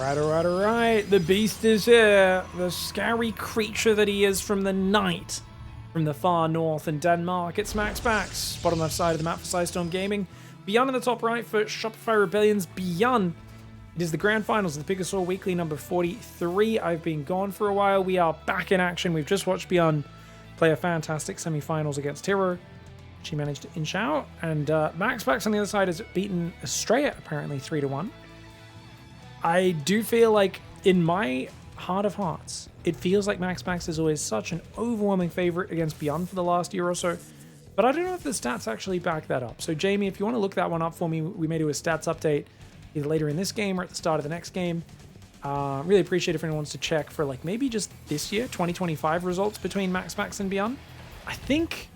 All right. The beast is here. The scary creature that he is from the night. From the far north in Denmark, it's MAXPAX. Bottom left side of the map for Sidestorm Gaming. BYUN in the top right for Shopify Rebellion's BYUN. It is the grand finals of the Pigosaur Weekly number 43. I've been gone for a while. We are back in action. We've just watched BYUN play a fantastic semi-finals against Hero. She managed to inch out. And MAXPAX on the other side has beaten Estrella, apparently 3-1. I do feel like, in my heart of hearts, it feels like MAXPAX is always such an overwhelming favorite against BYUN for the last year or so. But I don't know if the stats actually back that up. So Jamie, if you want to look that one up for me, we may do a stats update either later in this game or at the start of the next game. Really appreciate if anyone wants to check for like maybe just this year, 2025 results between MAXPAX and BYUN. I think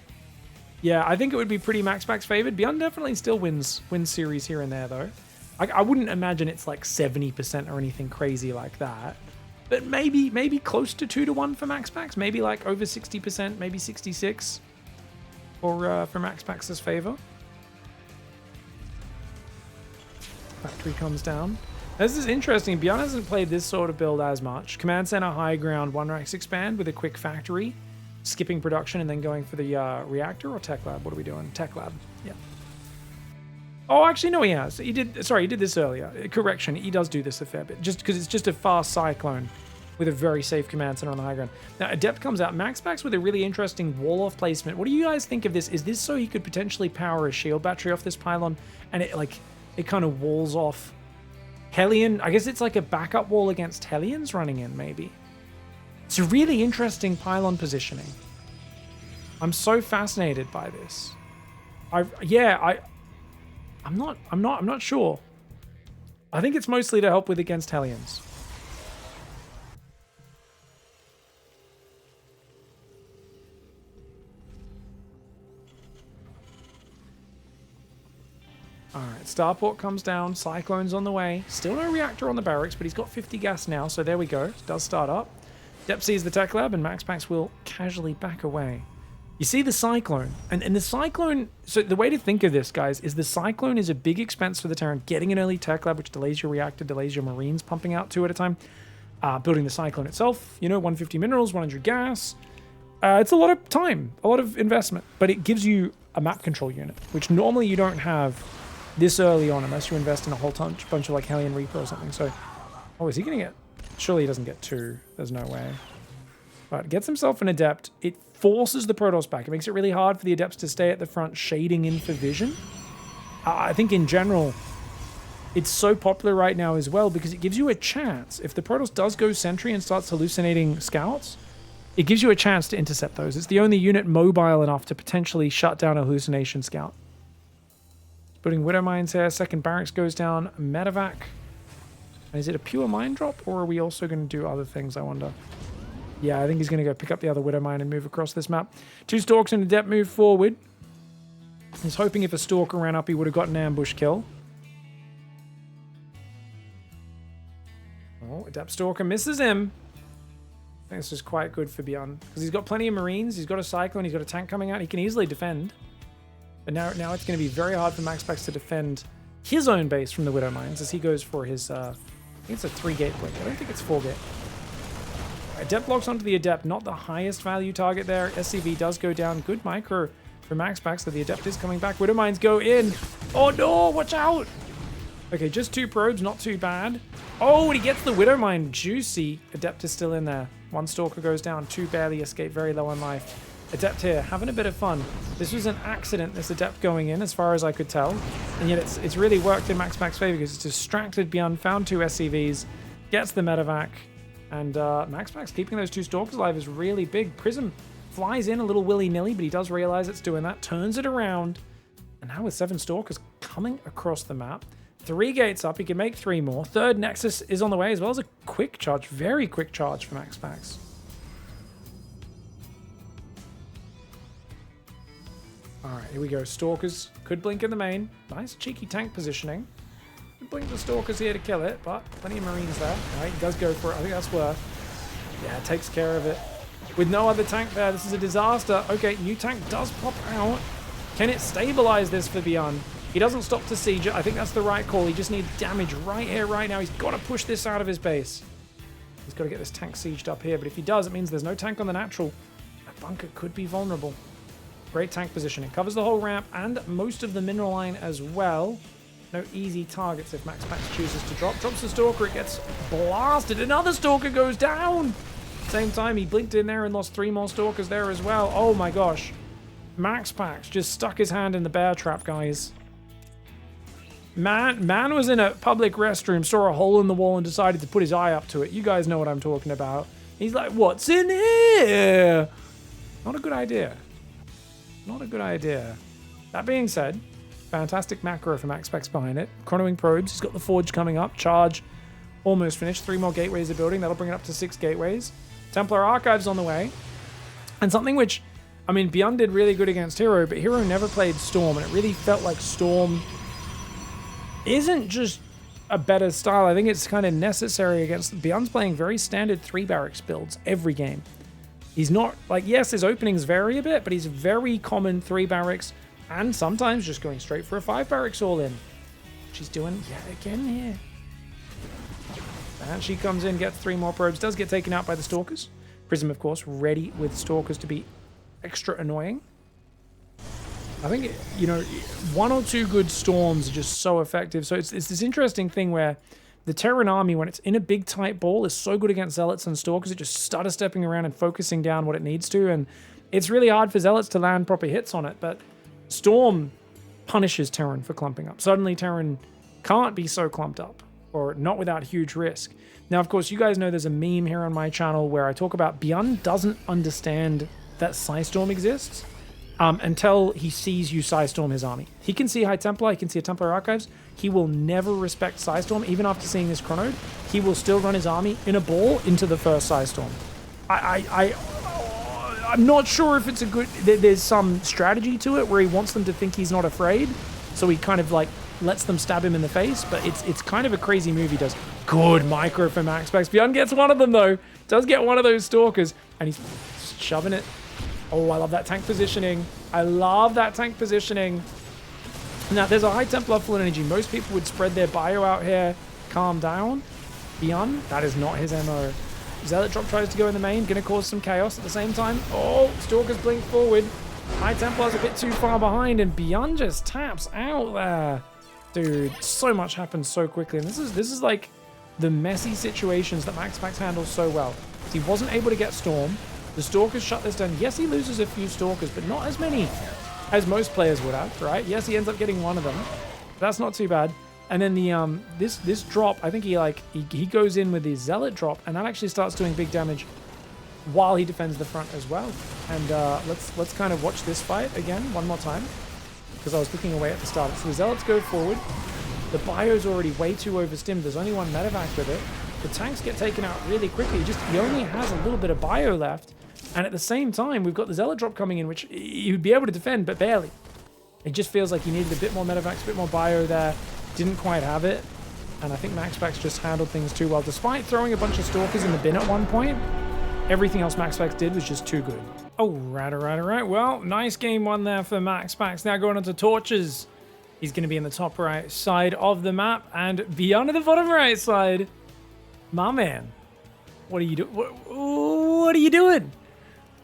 it would be pretty MAXPAX favored. BYUN definitely still wins series here and there though. I wouldn't imagine it's like 70% or anything crazy like that. But maybe close to 2-1 for MAXPAX. Maybe like over 60%, maybe 66 for MAXPAX's favor. Factory comes down. This is interesting. BYUN hasn't played this sort of build as much. Command Center, high ground, 1-rax expand with a quick factory. Skipping production and then going for the reactor or tech lab. What are we doing? Tech lab. Yeah. Oh, actually, no, he has. He did this earlier. Correction, he does do this a fair bit. Just because it's just a fast cyclone with a very safe command center on the high ground. Now, Adept comes out. MAXPAX with a really interesting wall-off placement. What do you guys think of this? Is this so he could potentially power a shield battery off this pylon and it kind of walls off Hellion? I guess it's like a backup wall against Hellions running in, maybe. It's a really interesting pylon positioning. I'm so fascinated by this. I'm not sure. I think it's mostly to help with against Hellions. Alright, Starport comes down, Cyclone's on the way. Still no reactor on the barracks, but he's got 50 gas now, so there we go. It does start up. Dep sees the tech lab, and MAXPAX will casually back away. You see the Cyclone, and the Cyclone, so the way to think of this, guys, is the Cyclone is a big expense for the Terran. Getting an early tech lab, which delays your reactor, delays your Marines pumping out 2 at a time. Building the Cyclone itself, 150 minerals, 100 gas. It's a lot of time, a lot of investment, but it gives you a map control unit, which normally you don't have this early on unless you invest in a whole bunch of like Hellion Reaper or something. So, is he going to get... Surely he doesn't get 2. There's no way. But gets himself an Adept. It forces the Protoss back. It makes it really hard for the Adepts to stay at the front, shading in for vision. I think in general, it's so popular right now as well because it gives you a chance. If the Protoss does go sentry and starts hallucinating scouts, it gives you a chance to intercept those. It's the only unit mobile enough to potentially shut down a hallucination scout. Putting Widow Mines here. Second barracks goes down. Medevac. And is it a pure mine drop or are we also going to do other things, I wonder? Yeah, I think he's going to go pick up the other Widow Mine and move across this map. 2 Stalks and Adept move forward. He's hoping if a Stalker ran up, he would have got an ambush kill. Oh, Adept Stalker misses him. I think this is quite good for BYUN because he's got plenty of Marines. He's got a Cyclone. He's got a tank coming out. He can easily defend. But now it's going to be very hard for MAXPAX to defend his own base from the Widow Mines as he goes for his... I think it's a 3-gate blink. I don't think it's 4-gate. Adept locks onto the Adept, not the highest value target there. SCV does go down. Good micro for MAXPAX, so the Adept is coming back. Widow Mines go in. Oh no, watch out. Okay, just 2 probes, not too bad. Oh, and he gets the Widow Mine. Juicy. Adept is still in there. 1 Stalker goes down, 2 barely escape, very low on life. Adept here, having a bit of fun. This was an accident, this Adept going in, as far as I could tell. And yet it's really worked in MAXPAX's favor because it's distracted BYUN, found 2 SCVs, gets the medevac. And MAXPAX keeping those 2 Stalkers alive is really big. Prism flies in a little willy-nilly, but he does realize it's doing that, turns it around. And now with 7 Stalkers coming across the map, 3 gates up, he can make 3 more. 3rd Nexus is on the way, as well as a quick charge, very quick charge for MAXPAX. Alright, here we go. Stalkers could blink in the main. Nice cheeky tank positioning. Could blink the Stalkers here to kill it, but plenty of Marines there. Alright, he does go for it. I think that's worth. Yeah, it takes care of it. With no other tank there, this is a disaster. Okay, new tank does pop out. Can it stabilize this for BYUN? He doesn't stop to siege it. I think that's the right call. He just needs damage right here, right now. He's got to push this out of his base. He's got to get this tank sieged up here. But if he does, it means there's no tank on the natural. That bunker could be vulnerable. Great tank positioning. Covers the whole ramp and most of the mineral line as well. No easy targets if MAXPAX chooses to drop. Drops the Stalker. It gets blasted. Another Stalker goes down. Same time, he blinked in there and lost 3 more Stalkers there as well. Oh my gosh. MAXPAX just stuck his hand in the bear trap, guys. Man was in a public restroom, saw a hole in the wall and decided to put his eye up to it. You guys know what I'm talking about. He's like, what's in here? Not a good idea. Not a good idea. That being said, fantastic macro for MAXPAX behind it. Chronoing probes. He's got the forge coming up. Charge almost finished. 3 more gateways are building. That'll bring it up to 6 gateways. Templar Archives on the way. And something which, I mean, BYUN did really good against Hero, but Hero never played Storm, and it really felt like Storm isn't just a better style. I think it's kind of necessary against... BYUN's playing very standard 3 barracks builds every game. He's not... Like, yes, his openings vary a bit, but he's very common 3 barracks, and sometimes just going straight for a 5 barracks all in. She's doing yet again here. And she comes in, gets 3 more probes, does get taken out by the Stalkers. Prism, of course, ready with Stalkers to be extra annoying. I think, you know, 1 or 2 good Storms are just so effective. So it's this interesting thing where the Terran army, when it's in a big tight ball, is so good against Zealots and Stalkers. It just stutter stepping around and focusing down what it needs to. And it's really hard for Zealots to land proper hits on it. But Storm punishes Terran for clumping up. Suddenly Terran can't be so clumped up, or not without huge risk. Now, of course, you guys know there's a meme here on my channel where I talk about BYUN doesn't understand that Psystorm exists until he sees you Psystorm his army. He can see High Templar, he can see a Templar Archives. He will never respect Psystorm, even after seeing this chrono. He will still run his army in a ball into the first Psystorm. I'm not sure if it's a good... There's some strategy to it where he wants them to think he's not afraid, so he kind of like lets them stab him in the face, but it's kind of a crazy move he does. Good micro for MAXPAX. BYUN gets one of them though. Does get one of those Stalkers, and he's shoving it. Oh, I love that tank positioning. I love that tank positioning. Now, there's a High Templar full energy. Most people would spread their bio out here. Calm down. BYUN, that is not his MO. Zealot drop tries to go in the main. Gonna cause some chaos at the same time. Oh, Stalkers blink forward. High Templar's a bit too far behind, and BYUN just taps out there. Dude, so much happens so quickly. And this is like the messy situations that MAXPAX handles so well. He wasn't able to get Storm. The Stalkers shut this down. Yes, he loses a few Stalkers, but not as many as most players would have, right? Yes, he ends up getting one of them. That's not too bad. And then the this drop, I think he goes in with the Zealot drop, and that actually starts doing big damage while he defends the front as well. And let's kind of watch this fight again one more time, because I was looking away at the start. So the Zealots go forward. The bio's already way too overstimmed. There's only 1 medevac with it. The tanks get taken out really quickly. He only has a little bit of bio left. And at the same time, we've got the Zealot drop coming in, which he would be able to defend, but barely. It just feels like he needed a bit more medevacs, a bit more bio there. Didn't quite have it. And I think MAXPAX just handled things too well. Despite throwing a bunch of Stalkers in the bin at one point, everything else MAXPAX did was just too good. Oh, right. Well, nice game one there for MAXPAX. Now going on to Torches. He's going to be in the top right side of the map, and BYUN at the bottom right side. My man, what are you doing? What are you doing?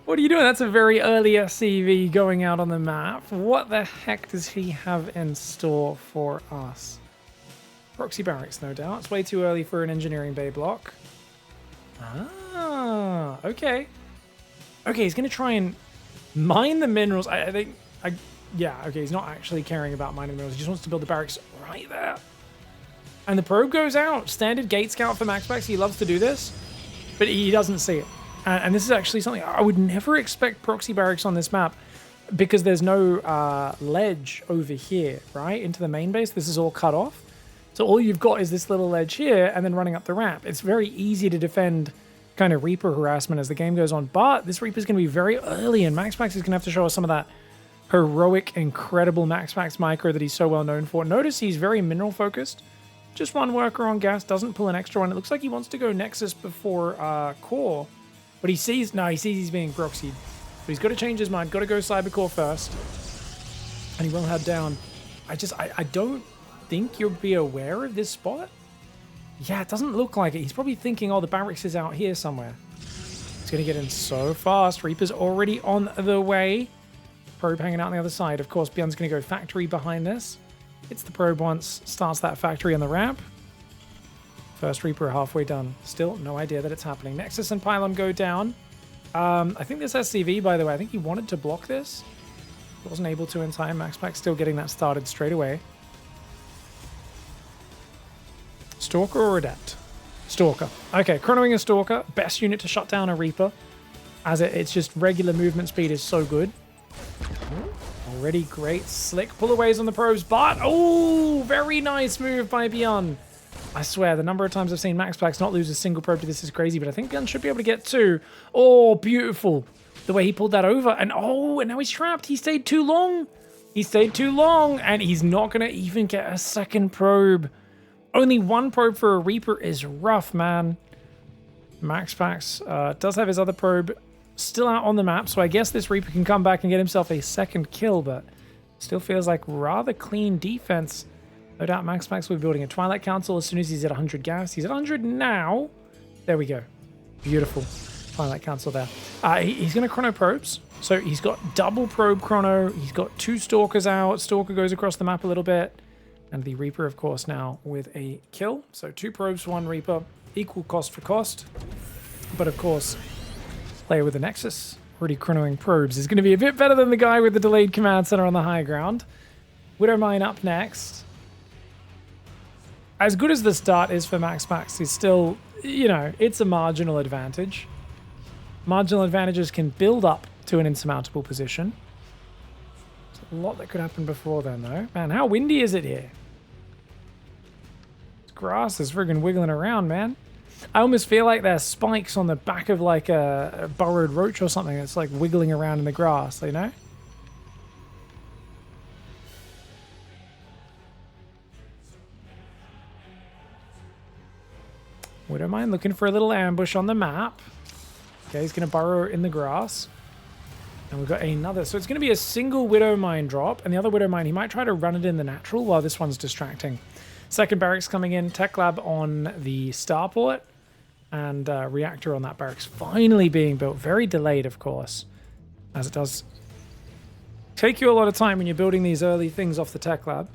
What are you doing? That's a very early SCV going out on the map. What the heck does he have in store for us? Proxy barracks, no doubt. It's way too early for an engineering bay block. Ah, okay. Okay, he's going to try and mine the minerals. Yeah, okay, he's not actually caring about mining the minerals. He just wants to build the barracks right there. And the probe goes out. Standard gate scout for MAXPAX. He loves to do this, but he doesn't see it. And this is actually something I would never expect proxy barracks on this map, because there's no ledge over here, right? Into the main base. This is all cut off. So all you've got is this little ledge here and then running up the ramp. It's very easy to defend kind of Reaper harassment as the game goes on, but this Reaper is going to be very early, and MAXPAX is going to have to show us some of that heroic, incredible MAXPAX micro that he's so well known for. Notice he's very mineral focused. Just 1 worker on gas, doesn't pull an extra one. It looks like he wants to go Nexus before core. But he sees he's being proxied. But he's got to change his mind. Got to go Cybercore first. And he will head down I don't think you'll be aware of this spot. Yeah, it doesn't look like it. He's probably thinking, oh, the barracks is out here somewhere. He's going to get in so fast. Reaper's already on the way. Probe hanging out on the other side. Of course, BYUN's going to go factory behind this. Hits the probe once, starts that factory on the ramp. First Reaper halfway done. Still no idea that it's happening. Nexus and Pylon go down. I think this SCV, by the way, I think he wanted to block this. Wasn't able to in time. MAXPAX still getting that started straight away. Stalker or Adept? Stalker. Okay, chronoing a Stalker. Best unit to shut down a Reaper. As it's just regular movement speed is so good. Already great slick pullaways on the probes, but oh, very nice move by BYUN. I swear, the number of times I've seen MAXPAX not lose a single probe to this is crazy, but I think BYUN should be able to get two. Oh, beautiful. The way he pulled that over, and oh, and now he's trapped. He stayed too long. He stayed too long, and he's not going to even get a second probe. Only one probe for a Reaper is rough, man. MAXPAX does have his other probe still out on the map, so I guess this Reaper can come back and get himself a second kill, but still feels like rather clean defense. No doubt MAXPAX will be building a Twilight Council as soon as he's at 100 gas. He's at 100 now. There we go. Beautiful. Twilight Council there. He's going to chrono probes. So he's got double probe chrono. He's got two Stalkers out. Stalker goes across the map a little bit. And the Reaper, of course, now with a kill. So 2 probes, 1 Reaper. Equal cost for cost. But, of course, player with the Nexus, already chronoing probes, is going to be a bit better than the guy with the delayed command center on the high ground. Widowmine up next. As good as the start is for MAXPAX, he's still, you know, it's a marginal advantage. Marginal advantages can build up to an insurmountable position. There's a lot that could happen before then, though. Man, how windy is it here? This grass is friggin' wiggling around, man. I almost feel like there's spikes on the back of like a burrowed roach or something that's like wiggling around in the grass, you know? Widowmine looking for a little ambush on the map. Okay, he's going to burrow in the grass. And we've got another. So it's going to be a single Widowmine drop. And the other Widowmine, he might try to run it in the natural while this one's distracting. Second barracks coming in. Tech lab on the starport. And reactor on that barracks finally being built. Very delayed, of course. As it does take you a lot of time when you're building these early things off the tech lab.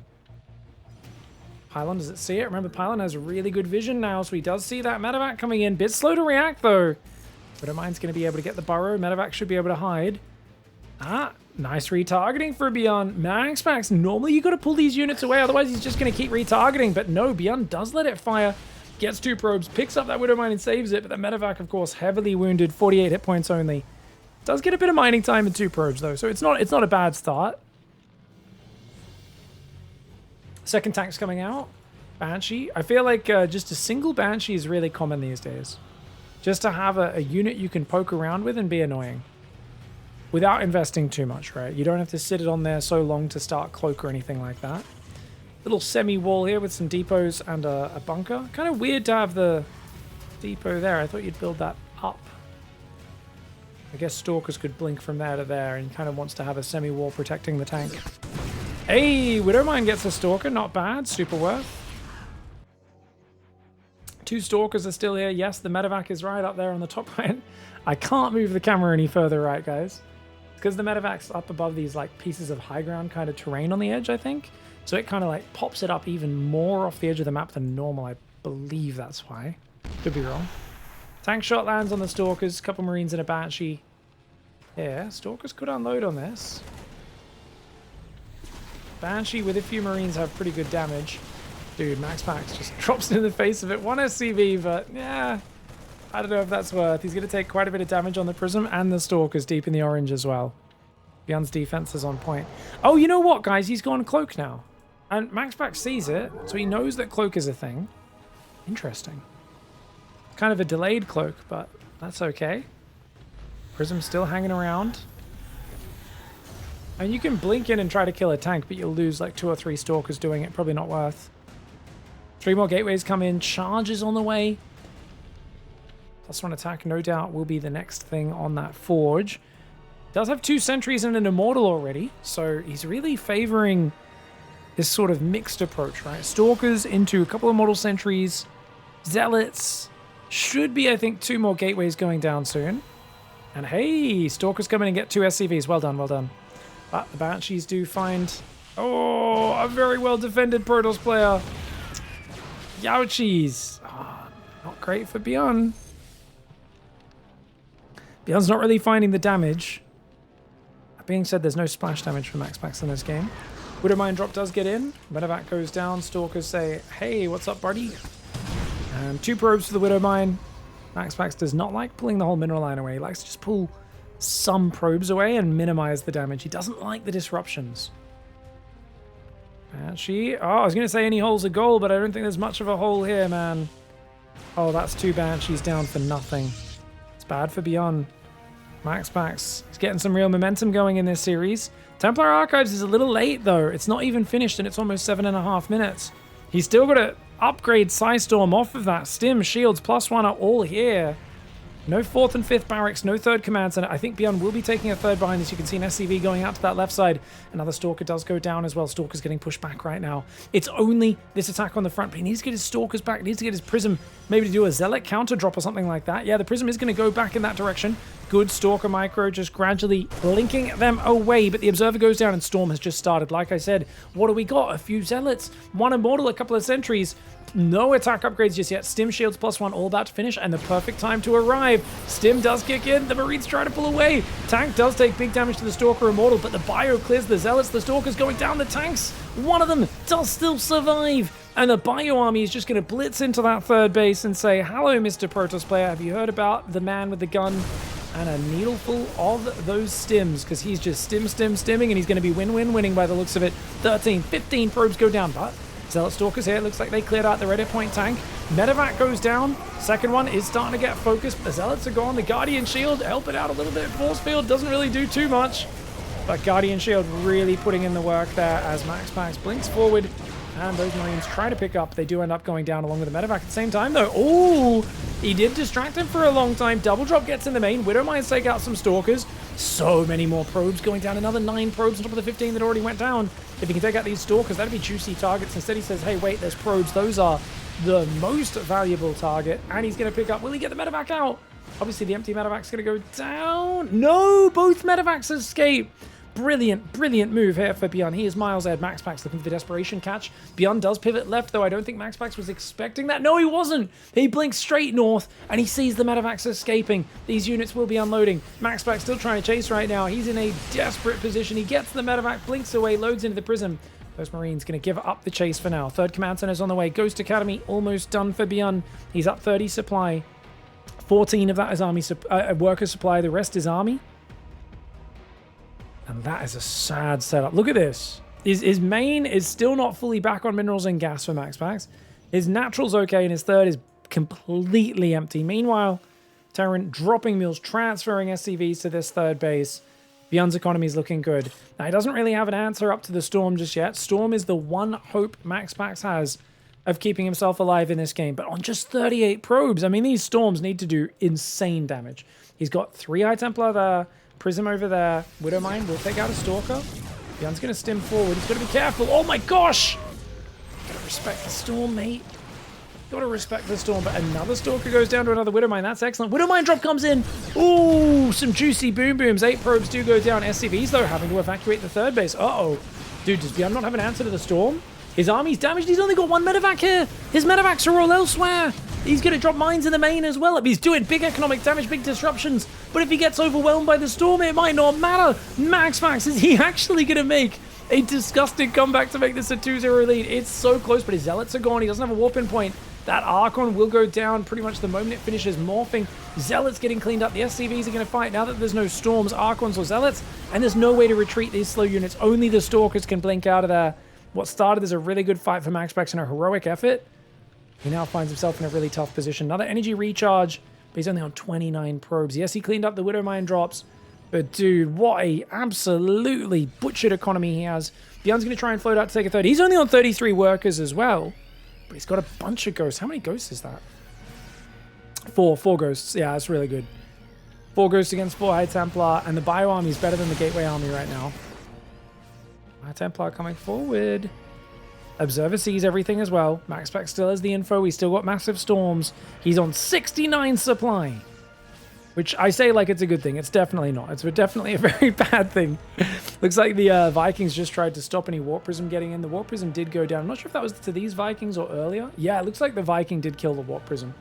Pylon, does it see it? Remember, Pylon has really good vision now, so he does see that medevac coming in. Bit slow to react, though. Widowmine's going to be able to get the burrow. Medevac should be able to hide. Ah, nice retargeting for BYUN. MAXPAX, normally you got to pull these units away, otherwise he's just going to keep retargeting. But no, BYUN does let it fire. Gets 2 probes, picks up that Widowmine and saves it. But the medevac, of course, heavily wounded, 48 hit points only. Does get a bit of mining time in 2 probes, though, so it's not a bad start. Second tank's coming out. Banshee. I feel like just a single Banshee is really common these days. Just to have a unit you can poke around with and be annoying. Without investing too much, right? You don't have to sit it on there so long to start cloak or anything like that. Little semi-wall here with some depots and a bunker. Kind of weird to have the depot there. I thought you'd build that up. I guess Stalkers could blink from there to there and kind of wants to have a semi-wall protecting the tank. Hey, Widowmine gets a Stalker. Not bad. Super worth. 2 Stalkers are still here. Yes, the medevac is right up there on the top right. I can't move the camera any further right, guys. Because the medevac's up above these like pieces of high ground kind of terrain on the edge, I think. So it kind of like pops it up even more off the edge of the map than normal. I believe that's why. Could be wrong. Tank shot lands on the Stalkers. A couple Marines and a Banshee. Yeah, Stalkers could unload on this. Banshee with a few Marines have pretty good damage. Dude, MAXPAX just drops in the face of it. 1 SCV, but yeah, I don't know if that's worth. He's going to take quite a bit of damage on the Prism and the Stalkers deep in the orange as well. BYUN's defense is on point. Oh, you know what, guys? He's gone Cloak now. And MAXPAX sees it, so he knows that Cloak is a thing. Interesting. Kind of a delayed Cloak, but that's okay. Prism's still hanging around. And you can blink in and try to kill a tank, but you'll lose like 2 or 3 Stalkers doing it. Probably not worth. 3 more gateways come in. Charges on the way. +1 attack, no doubt, will be the next thing on that forge. Does have 2 sentries and an immortal already, so he's really favoring this sort of mixed approach, right? Stalkers into a couple of model sentries. Zealots. Should be, I think, 2 more gateways going down soon. And hey, Stalkers come in and get 2 SCVs. Well done, well done. But the Banshees do find... Oh, a very well defended Protoss player. Youchies. Oh, not great for BYUN. BYUN's not really finding the damage. That being said, there's no splash damage from MAXPAX in this game. Widow Mine drop does get in. Medevac goes down. Stalkers say, hey, what's up, buddy? And 2 probes for the Widow Mine. MAXPAX does not like pulling the whole mineral line away. He likes to just pull some probes away and minimize the damage. He doesn't like the disruptions. Banshee. Oh, I was going to say any hole's a goal, but I don't think there's much of a hole here, man. Oh, that's 2 Banshees down for nothing. It's bad for BYUN. MAXPAX is getting some real momentum going in this series. Templar Archives is a little late, though. It's not even finished, and it's almost 7.5 minutes. He's still got to upgrade Psystorm off of that. Stim, shields, +1 are all here. No 4th and 5th barracks, no 3rd command center. I think BYUN will be taking a 3rd behind this. You can see an SCV going out to that left side. Another Stalker does go down as well. Stalker's getting pushed back right now. It's only this attack on the front, but he needs to get his Stalkers back. He needs to get his Prism, maybe to do a Zealot counter drop or something like that. Yeah, the Prism is going to go back in that direction. Good Stalker micro, just gradually blinking them away, but the Observer goes down and Storm has just started. Like I said, what do we got? A few Zealots, 1 Immortal, a couple of Sentries. No attack upgrades just yet. Stim shields +1 all about to finish, and the perfect time to arrive. Stim does kick in. The Marines try to pull away. Tank does take big damage to the Stalker Immortal, but the Bio clears the Zealots. The Stalker's going down. The tanks, one of them does still survive. And the Bio army is just going to blitz into that 3rd base and say, hello, Mr. Protoss player. Have you heard about the man with the gun and a needleful of those stims? Because he's just stimming, and he's going to be winning by the looks of it. 13, 15 probes go down, but Zealot Stalkers here. Looks like they cleared out the Reddit point tank. Medevac goes down. Second one is starting to get focused, but the Zealots are gone. The Guardian Shield help it out a little bit. Force Field doesn't really do too much, but Guardian Shield really putting in the work there as MAXPAX blinks forward, and those Marines try to pick up. They do end up going down along with the Medevac at the same time, though. Oh, he did distract him for a long time. Double drop gets in the main. Widow Mines take out some Stalkers. So many more probes going down. Another 9 probes on top of the 15 that already went down. If he can take out these Stalkers, that'd be juicy targets. Instead, he says, hey, wait, there's probes. Those are the most valuable target. And he's going to pick up. Will he get the Medevac out? Obviously, the empty Medevac's going to go down. No, both Medevacs escape. Brilliant move here for BYUN. He is miles ahead. MAXPAX looking for the desperation catch. BYUN does pivot left, though. I don't think MAXPAX was expecting that. No, he wasn't. He blinks straight north, and he sees the Medevacs escaping. These units will be unloading. MAXPAX still trying to chase right now. He's in a desperate position. He gets the Medevac, blinks away, loads into the Prism. Those Marines going to give up the chase for now. 3rd command center is on the way. Ghost Academy almost done for BYUN. He's up 30 supply. 14 of that is army worker supply. The rest is army. And that is a sad setup. Look at this. His main is still not fully back on minerals and gas for MAXPAX. His natural's okay, and his 3rd is completely empty. Meanwhile, Terran dropping mules, transferring SCVs to this 3rd base. BYUN's economy is looking good. Now, he doesn't really have an answer up to the Storm just yet. Storm is the one hope MAXPAX has of keeping himself alive in this game. But on just 38 probes, I mean, these Storms need to do insane damage. He's got 3 High Templar there. Prism over there. Widow Mine will take out a Stalker. BYUN's going to stim forward. He's got to be careful. Oh my gosh! Gotta respect the Storm, mate. Gotta respect the Storm. But another Stalker goes down to another Widow Mine. That's excellent. Widow Mine drop comes in. Ooh, some juicy boom booms. 8 probes do go down. SCVs, though, having to evacuate the 3rd base. Uh-oh. Dude, does BYUN not have an answer to the Storm? His army's damaged. He's only got 1 Medevac here. His Medevacs are all elsewhere. He's going to drop mines in the main as well. He's doing big economic damage, big disruptions. But if he gets overwhelmed by the Storm, it might not matter. MAXPAX, is he actually going to make a disgusting comeback to make this a 2-0 lead? It's so close, but his Zealots are gone. He doesn't have a warp-in point. That Archon will go down pretty much the moment it finishes morphing. Zealots getting cleaned up. The SCVs are going to fight now that there's no Storms, Archons, or Zealots. And there's no way to retreat these slow units. Only the Stalkers can blink out of there. What started as a really good fight for MAXPAX and a heroic effort, he now finds himself in a really tough position. Another energy recharge, but he's only on 29 probes. Yes, he cleaned up the Widow Mine drops, but dude, what a absolutely butchered economy he has. BYUN's going to try and float out to take a 3rd. He's only on 33 workers as well, but he's got a bunch of ghosts. How many ghosts is that? 4 ghosts. Yeah, that's really good. 4 ghosts against 4 High Templar, and the Bio army is better than the Gateway army right now. High Templar coming forward. Observer sees everything as well. MAXPAX still has the info. He's still got massive storms. He's on 69 supply. Which I say like it's a good thing. It's definitely not. It's definitely a very bad thing. Looks like the Vikings just tried to stop any Warp Prism getting in. The Warp Prism did go down. I'm not sure if that was to these Vikings or earlier. Yeah, it looks like the Viking did kill the Warp Prism.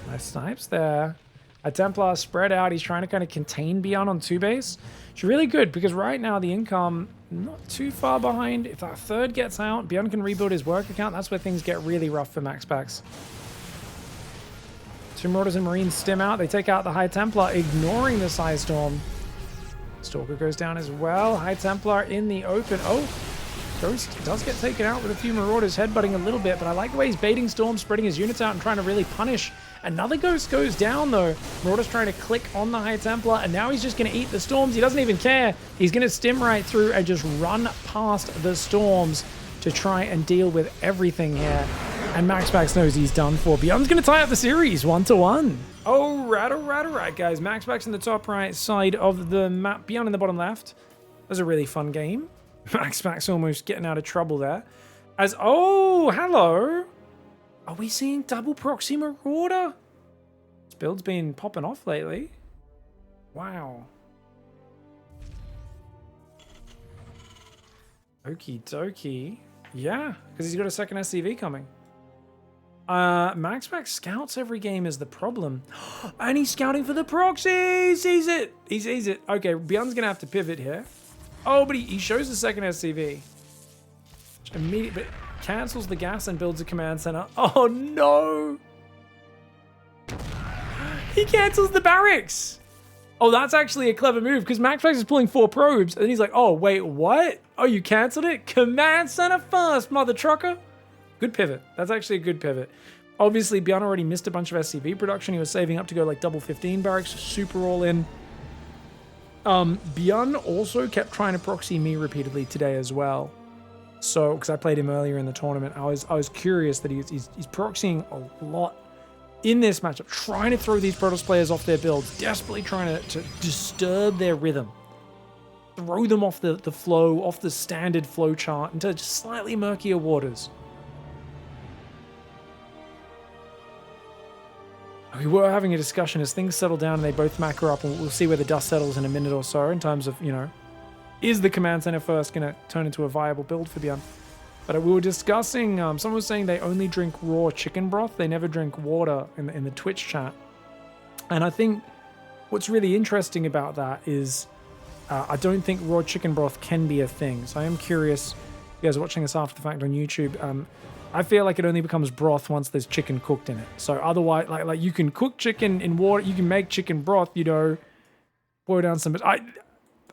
Nice snipes there. A Templar spread out. He's trying to kind of contain BYUN on 2 base. It's really good because right now the income not too far behind. If that third gets out, BYUN can rebuild his work account. That's where things get really rough for MAXPAX. 2 Marauders and Marines stim out. They take out the High Templar, ignoring the Psy Storm. Stalker goes down as well. High Templar in the open. Oh, Ghost does get taken out with a few Marauders headbutting a little bit, but I like the way he's baiting Storm, spreading his units out and trying to really punish. Another Ghost goes down though. Marauders trying to click on the High Templar, and now he's just going to eat the Storms. He doesn't even care. He's going to stim right through and just run past the Storms to try and deal with everything here. And MAXPAX knows he's done for. BYUN's going to tie up the series 1-1. All right, guys. MAXPAX in the top right side of the map. BYUN in the bottom left. That was a really fun game. MAXPAX almost getting out of trouble there. Oh, hello. Are we seeing double Proxy Marauder? This build's been popping off lately. Wow. Okie dokie. Yeah, because he's got a second SCV coming. MAXPAX scouts every game is the problem. And he's scouting for the Proxy! He sees it! He sees it. Okay, BYUN's gonna have to pivot here. Oh, but he shows the second SCV. Immediately cancels the gas and builds a command center. Oh no! He cancels the barracks! Oh, that's actually a clever move because MAXPAX is pulling 4 probes and he's like, oh, wait, what? Oh, you canceled it? Command center first, mother trucker. Good pivot. That's actually a good pivot. Obviously, BYUN already missed a bunch of SCV production. He was saving up to go like double 15 barracks, super all in. BYUN also kept trying to proxy me repeatedly today as well. So, because I played him earlier in the tournament, I was curious that he's proxying a lot in this matchup, trying to throw these Protoss players off their builds, desperately trying to disturb their rhythm. Throw them off the flow, off the standard flow chart into just slightly murkier waters. We were having a discussion as things settle down and they both macro up, and we'll see where the dust settles in a minute or so in terms of, you know, is the command center first going to turn into a viable build for BYUN? But we were discussing, someone was saying they only drink raw chicken broth. They never drink water in the Twitch chat. And I think what's really interesting about that is I don't think raw chicken broth can be a thing. So I am curious, you guys are watching this after the fact on YouTube, I feel like it only becomes broth once there's chicken cooked in it. So otherwise, like you can cook chicken in water, you can make chicken broth, you know, pour down some.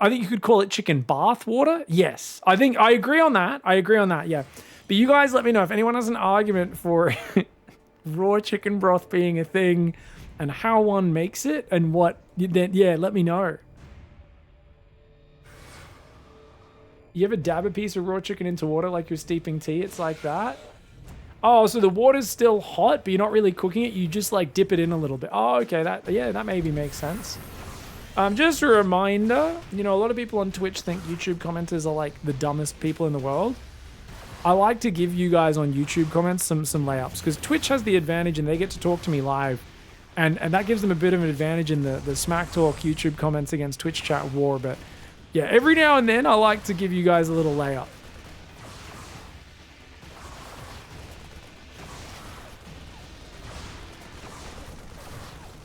I think you could call it chicken bath water. Yes, I think I agree on that. Yeah, but you guys let me know if anyone has an argument for raw chicken broth being a thing and how one makes it and what. Then yeah, let me know. You ever dab a piece of raw chicken into water like you're steeping tea? It's like that. Oh, so the water's still hot, but you're not really cooking it. You just like dip it in a little bit. Oh, okay. That maybe makes sense. Just a reminder, you know, a lot of people on Twitch think YouTube commenters are like the dumbest people in the world. I like to give you guys on YouTube comments some layups because Twitch has the advantage and they get to talk to me live. And that gives them a bit of an advantage in the smack talk YouTube comments against Twitch chat war. But yeah, every now and then I like to give you guys a little layup.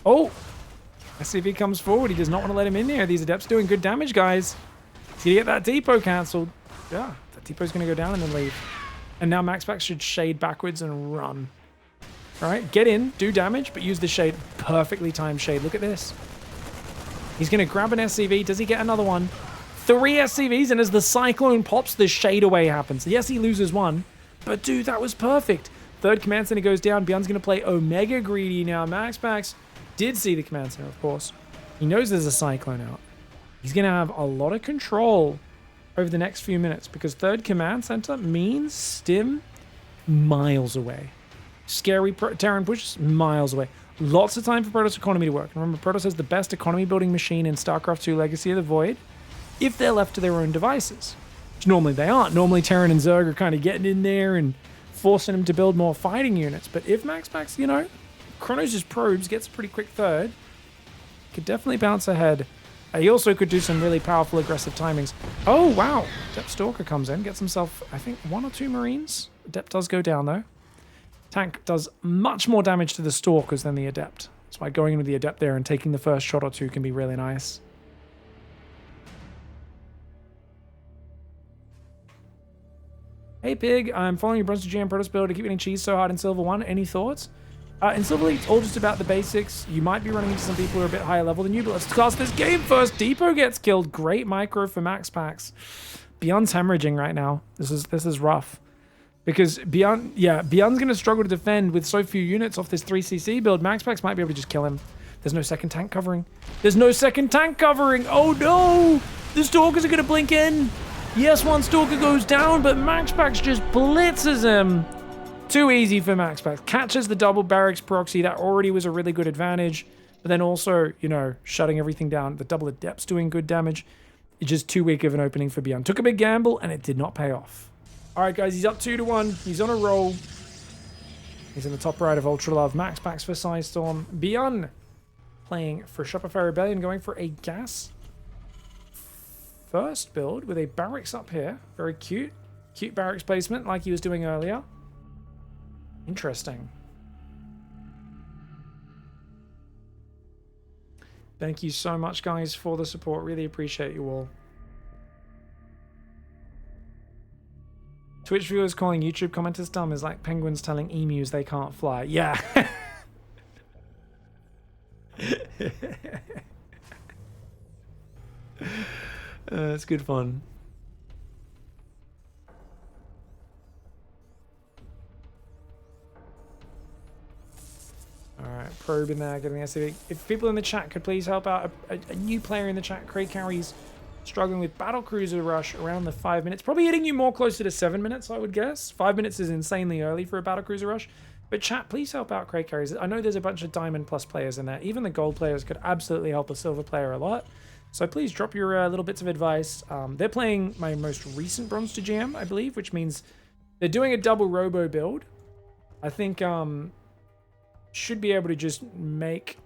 Oh, SCV comes forward. He does not want to let him in there. These adepts doing good damage, guys. He's going to get that depot cancelled. Yeah, that depot's going to go down and then leave. And now MAXPAX should shade backwards and run. All right, get in, do damage, but use the shade. Perfectly timed shade. Look at this. He's going to grab an SCV. Does he get another one? 3 SCVs, and as the cyclone pops, the shade away happens. Yes, he loses one, but dude, that was perfect. Third command center goes down. BYUN's going to play Omega Greedy now. MAXPAX did see the command center, of course. He knows there's a cyclone out. He's going to have a lot of control over the next few minutes because third command center means stim miles away. Scary Terran pushes miles away. Lots of time for Protoss economy to work. Remember, Protoss has the best economy building machine in StarCraft 2 Legacy of the Void. if they're left to their own devices, which normally they aren't. Normally Terran and Zerg are kind of getting in there and forcing them to build more fighting units. But if MAXPAX, you know, Chronos just probes, gets a pretty quick third, could definitely bounce ahead. He also could do some really powerful aggressive timings. Oh, wow. Dept Stalker comes in, gets himself, I think, 1 or 2 Marines. Adept does go down, though. Tank does much more damage to the Stalkers than the Adept. That's why going in with the Adept there and taking the first shot or two can be really nice. Hey, Pig. I'm following your Bronze to GM Protoss build to keep getting cheese so hard in Silver 1. Any thoughts? In Silver League, it's all just about the basics. You might be running into some people who are a bit higher level than you, but let's cast this game first. Depot gets killed. Great micro for MAXPAX. BYUN's hemorrhaging right now. This is rough. Because BYUN's going to struggle to defend with so few units off this 3cc build. MAXPAX might be able to just kill him. There's no second tank covering. There's no second tank covering. Oh, no. The Stalkers are going to blink in. Yes, one Stalker goes down, but MAXPAX just blitzes him. Too easy for MAXPAX. Catches the double barracks proxy. That already was a really good advantage. But then also, you know, shutting everything down. The double Adept's doing good damage. It's just too weak of an opening for BYUN. Took a big gamble, and it did not pay off. All right, guys, he's up 2-1. He's on a roll. He's in the top right of Ultra Love. MAXPAX for Psystorm. BYUN playing for Shopify Rebellion, going for a gas first build with a barracks up here. Very cute. Cute barracks placement like he was doing earlier. Interesting. Thank you so much, guys, for the support. Really appreciate you all. Twitch viewers calling YouTube commenters dumb is like penguins telling emus they can't fly. Yeah. It's good fun. Alright, probe in there, getting the SCV. If people in the chat could please help out a new player in the chat, Craig Carey's struggling with Battlecruiser Rush around the 5 minutes. Probably hitting you more closer to 7 minutes, I would guess. 5 minutes is insanely early for a Battlecruiser Rush. But chat, please help out Craig Carey's. I know there's a bunch of Diamond Plus players in there. Even the Gold players could absolutely help a Silver player a lot. So please drop your little bits of advice. They're playing my most recent Bronze to GM, I believe, which means they're doing a double Robo build. I think should be able to just make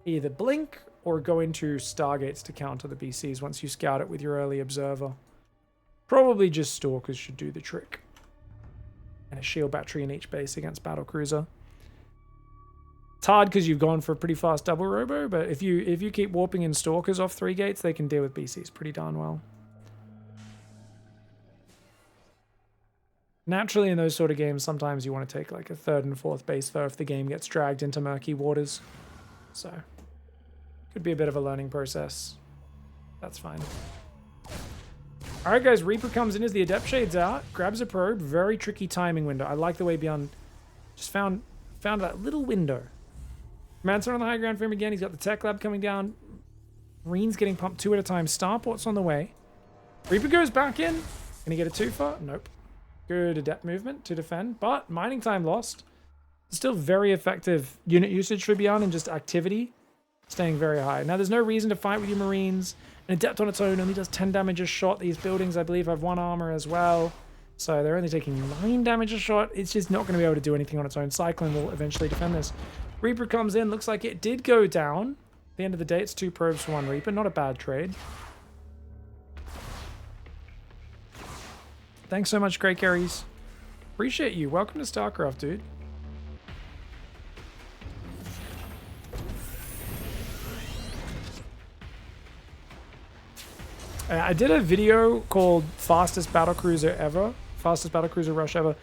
either Blink or go into Stargates to counter the BCs once you scout it with your early Observer. Probably just Stalkers should do the trick. And a shield battery in each base against Battlecruiser. It's hard because you've gone for a pretty fast double Robo, but if you keep warping in Stalkers off 3 gates, they can deal with BCs pretty darn well. Naturally, in those sort of games, sometimes you want to take like a 3rd and 4th base, though, if the game gets dragged into murky waters. So, could be a bit of a learning process. That's fine. Alright, guys, Reaper comes in as the Adept Shade's out, grabs a probe, very tricky timing window. I like the way BYUN just found that little window. Manson on the high ground for him again. He's got the Tech Lab coming down. Marines getting pumped 2 at a time. Starport's on the way. Reaper goes back in. Can he get a 2-for? Nope. Good Adept movement to defend, but mining time lost. Still very effective unit usage for BYUN and just activity staying very high. Now, there's no reason to fight with your Marines. An Adept on its own only does 10 damage a shot. These buildings, I believe, have 1 armor as well. So they're only taking 9 damage a shot. It's just not going to be able to do anything on its own. Cyclone will eventually defend this. Reaper comes in. Looks like it did go down. At the end of the day, it's 2 probes for 1 Reaper. Not a bad trade. Thanks so much, Great Carries. Appreciate you. Welcome to StarCraft, dude. I did a video called Fastest Battlecruiser Ever, Fastest Battlecruiser Rush Ever,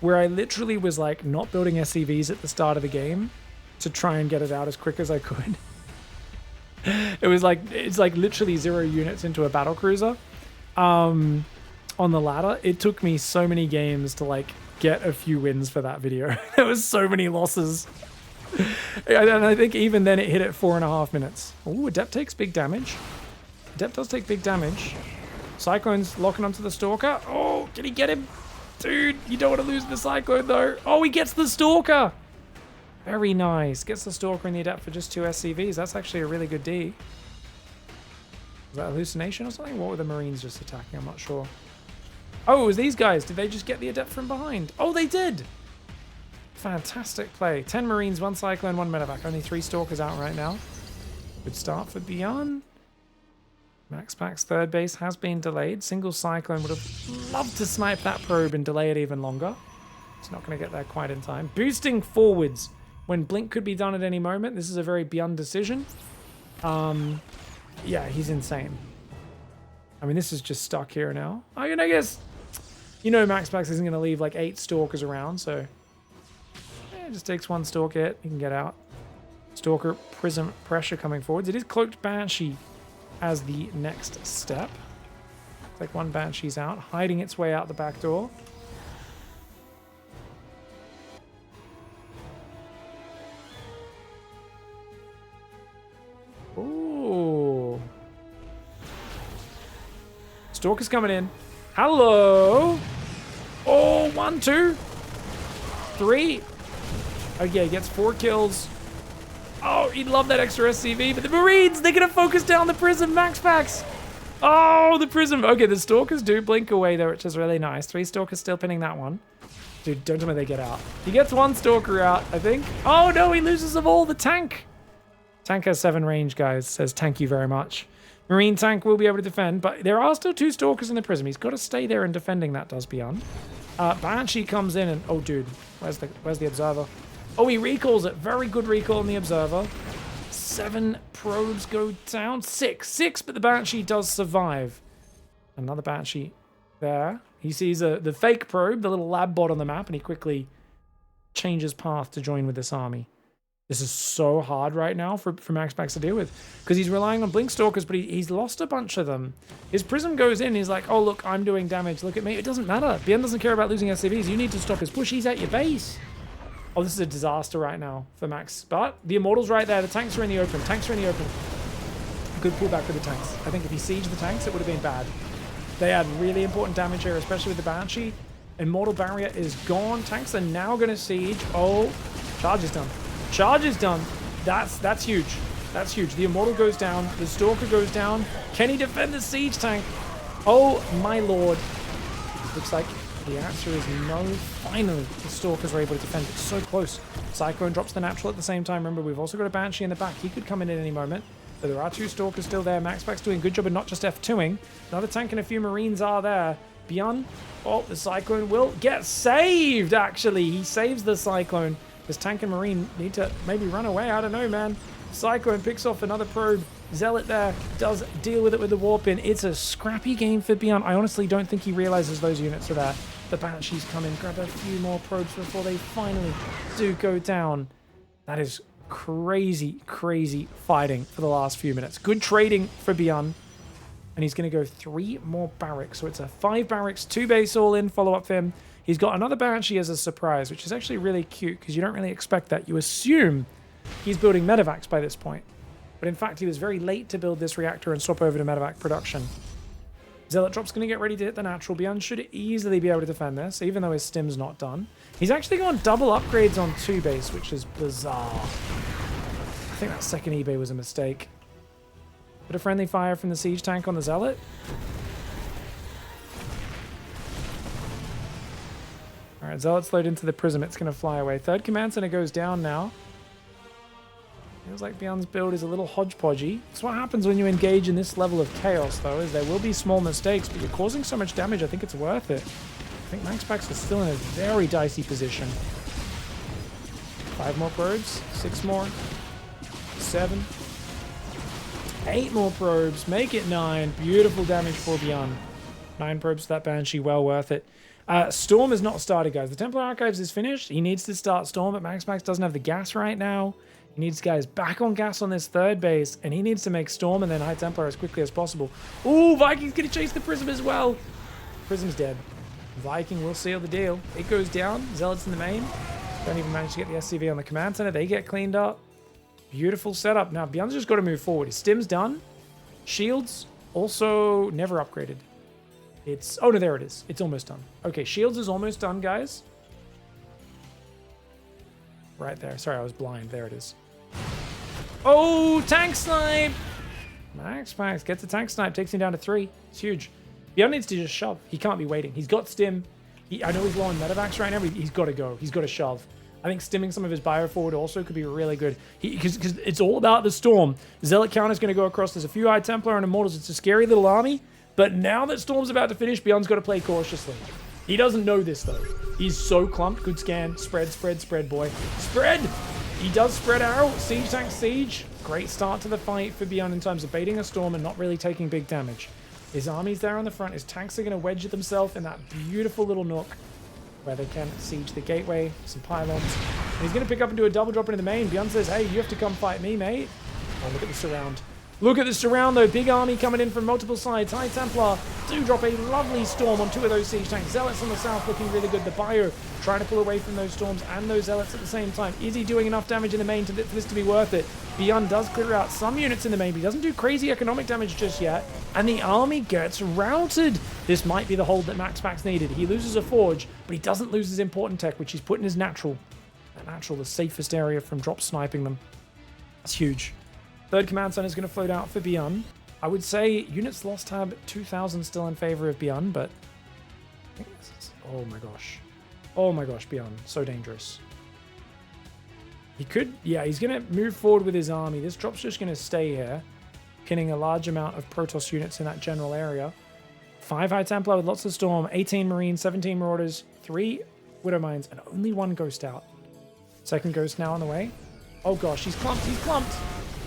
where I literally was like not building SCVs at the start of the game to try and get it out as quick as I could. It's like literally 0 units into a battlecruiser. On the ladder, it took me so many games to like get a few wins for that video. There was so many losses. And I think even then it hit at 4.5 minutes. Ooh, Adept takes big damage. Adept does take big damage. Cyclone's locking onto the Stalker. Oh, can he get him? Dude, you don't want to lose the Cyclone though. Oh, he gets the Stalker. Very nice. Gets the Stalker and the Adept for just 2 SCVs. That's actually a really good D. Was that hallucination or something? What were the Marines just attacking? I'm not sure. Oh, it was these guys. Did they just get the Adept from behind? Oh, they did. Fantastic play. 10 Marines, 1 Cyclone, 1 Medevac. Only 3 Stalkers out right now. Good start for BYUN. MAXPAX third base has been delayed. Single Cyclone would have loved to snipe that probe and delay it even longer. It's not going to get there quite in time. Boosting forwards when Blink could be done at any moment. This is a very BYUN decision. Yeah, he's insane. I mean, this is just stuck here now. I mean, I guess, you know, MAXPAX isn't going to leave like 8 Stalkers around, so yeah, it just takes 1 Stalker hit. He can get out. Stalker Prism pressure coming forwards. It is Cloaked Banshee as the next step. It's like 1 Banshee's out, hiding its way out the back door. Ooh. Stalker's coming in. Hello. Oh, 1, 2, 3. Okay, gets 4 kills. Oh, he'd love that extra SCV, but the Marines, they're going to focus down the Prism MAXPAX. Oh, the Prism. Okay, the Stalkers do blink away there, which is really nice. 3 Stalkers still pinning that one. Dude, don't tell me they get out. He gets 1 Stalker out, I think. Oh, no, he loses them all. The tank. Tank has 7 range, guys. Says, thank you very much. Marine tank will be able to defend, but there are still 2 Stalkers in the Prism. He's got to stay there and defending that, does BYUN. Banshee comes in and... Oh, dude. Where's the Observer? Oh, he recalls it. Very good recall on the Observer. 7 probes go down. 6, but the Banshee does survive. Another Banshee there. He sees the fake probe, the little lab bot on the map, and he quickly changes path to join with this army. This is so hard right now for MAXPAX to deal with, because he's relying on Blink Stalkers, but he's lost a bunch of them. His Prism goes in, he's like, oh, look, I'm doing damage. Look at me. It doesn't matter. BYUN doesn't care about losing SCVs. You need to stop his push. He's at your base. Oh, this is a disaster right now for Max. But the Immortal's right there. The tanks are in the open. Tanks are in the open. Good pullback for the tanks. I think if he sieged the tanks, it would have been bad. They had really important damage here, especially with the Banshee. Immortal Barrier is gone. Tanks are now going to siege. Oh, charge is done. Charge is done. That's huge. That's huge. The Immortal goes down. The Stalker goes down. Can he defend the siege tank? Oh, my lord. Looks like the answer is no. Finally, the Stalkers are able to defend it. So close. Cyclone drops the natural at the same time. Remember, we've also got a Banshee in the back. He could come in at any moment. But there are 2 Stalkers still there. MAXPAX doing a good job of not just F2ing. Another tank and a few Marines are there. BYUN. Oh, the Cyclone will get saved, actually. He saves the Cyclone. This tank and Marine need to maybe run away. I don't know, man. Cyclone picks off another probe. Zealot there does deal with it with the warp in. It's a scrappy game for BYUN. I honestly don't think he realizes those units are there. The Banshees come in, grab a few more probes before they finally do go down. That is crazy, crazy fighting for the last few minutes. Good trading for BYUN. And he's going to go 3 more barracks. So it's a 5 barracks, 2 base all in follow-up for him. He's got another Banshee as a surprise, which is actually really cute because you don't really expect that. You assume he's building medevacs by this point. But in fact, he was very late to build this reactor and swap over to medevac production. Zealot Drop's going to get ready to hit the natural. BYUN should easily be able to defend this, even though his stim's not done. He's actually gone double upgrades on 2 base, which is bizarre. I think that second eBay was a mistake. Bit of friendly fire from the siege tank on the Zealot. Alright, Zealot's load into the Prism. It's going to fly away. Third command center goes down now. Feels like BYUN's build is a little hodgepodgey. That's what happens when you engage in this level of chaos, though, is there will be small mistakes, but you're causing so much damage, I think it's worth it. I think MAXPAX is still in a very dicey position. 5 more probes. 6 more. 7. 8 more probes. Make it 9. Beautiful damage for BYUN. 9 probes to that Banshee. Well worth it. Storm is not started, guys. The Templar Archives is finished. He needs to start Storm, but MAXPAX doesn't have the gas right now. He needs guys back on gas on this third base, and he needs to make Storm and then High Templar as quickly as possible. Ooh, Viking's going to chase the Prism as well. Prism's dead. Viking will seal the deal. It goes down. Zealots in the main. Don't even manage to get the SCV on the command center. They get cleaned up. Beautiful setup. Now, BYUN's just got to move forward. His stim's done. Shields also never upgraded. It's... Oh, no, there it is. It's almost done. Okay, Shields is almost done, guys. Right there. Sorry, I was blind. There it is. Oh, tank snipe! MAXPAX gets a tank snipe, takes him down to 3. It's huge. BYUN needs to just shove. He can't be waiting. He's got stim. I know he's low on medevacs right now, but he's got to go. He's got to shove. I think stimming some of his bio forward also could be really good. Because it's all about the Storm. Zealot counter's going to go across. There's a few High Templar and Immortals. It's a scary little army. But now that Storm's about to finish, BYUN's got to play cautiously. He doesn't know this, though. He's so clumped. Good scan. Spread, spread, spread, boy. Spread! He does spread out. Siege tank siege. Great start to the fight for BYUN in terms of baiting a Storm and not really taking big damage. His army's there on the front. His tanks are going to wedge themselves in that beautiful little nook where they can siege the gateway, some pylons. And he's going to pick up and do a double drop into the main. BYUN says, hey, you have to come fight me, mate. Oh, look at the surround. Look at the surround, though. Big army coming in from multiple sides. High Templar do drop a lovely Storm on 2 of those siege tanks. Zealots on the south looking really good. The Bio trying to pull away from those Storms and those Zealots at the same time. Is he doing enough damage in the main for this to be worth it? BYUN does clear out some units in the main, but he doesn't do crazy economic damage just yet. And the army gets routed. This might be the hold that MAXPAX needed. He loses a Forge, but he doesn't lose his important tech, which he's put in his natural. That natural, the safest area from drop sniping them. That's huge. Third command center is going to float out for BYUN. I would say units lost tab 2,000 still in favor of BYUN, but I think this is, oh my gosh. Oh my gosh, BYUN. So dangerous. He could, yeah, he's going to move forward with his army. This drop's just going to stay here, pinning a large amount of Protoss units in that general area. 5 High Templar with lots of Storm, 18 Marines, 17 Marauders, 3 Widow Mines, and only 1 Ghost out. Second Ghost now on the way. Oh gosh, he's clumped, he's clumped!